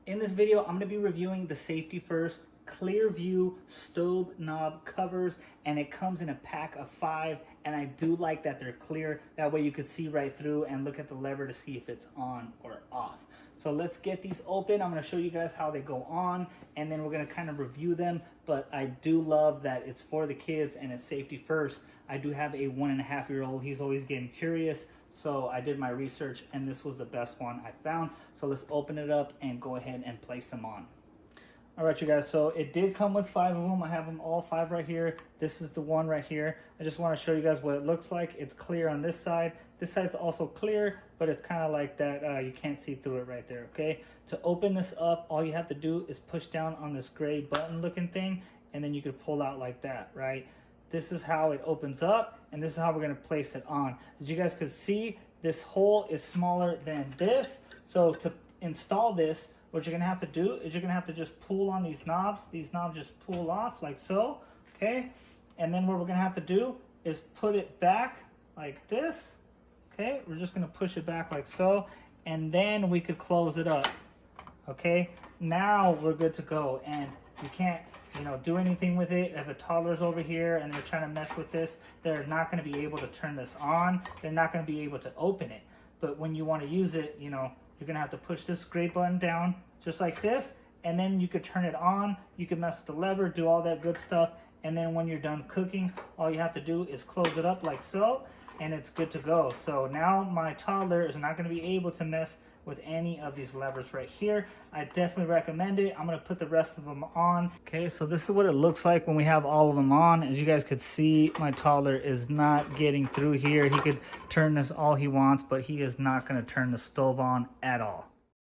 In this video, I'm going to be reviewing the Safety First Clearview stove knob covers, and it comes in a pack of 5, and I do like that they're clear. That way you could see right through and look at the lever to see if it's on or off. So let's get these open. I'm going to show you guys how they go on, and then we're going to kind of review them. But I do love that it's for the kids and it's safety first. I do have a 1.5-year-old. He's always getting curious. So I did my research, and this was the best one I found. So let's open it up and go ahead and place them on. All right, you guys, so it did come with 5 of them. I have them all 5 right here. This is the one right here. I just want to show you guys what it looks like. It's clear on this side. This side's also clear, but it's kind of like that. You can't see through it right there, okay? To open this up, all you have to do is push down on this gray button looking thing, and then you could pull out like that, right? This is how it opens up, and this is how we're going to place it on. As you guys can see, this hole is smaller than this. So to install this, what you're going to have to do is you're going to have to just pull on these knobs. These knobs just pull off like so, okay? And then what we're going to have to do is put it back like this, okay? We're just going to push it back like so, and then we could close it up, okay? Now we're good to go, and you can't, do anything with it. If a toddler's over here and they're trying to mess with this, they're not going to be able to turn this on. They're not going to be able to open it. But when you want to use it, you're going to have to push this gray button down just like this, and then you could turn it on. You can mess with the lever, do all that good stuff, and then when you're done cooking, all you have to do is close it up like so, and it's good to go. So now my toddler is not going to be able to mess with any of these levers right here. I definitely recommend it. I'm going to put the rest of them on. Okay, so this is what it looks like when we have all of them on. As you guys could see, my toddler is not getting through here. He could turn this all he wants, but he is not going to turn the stove on at all.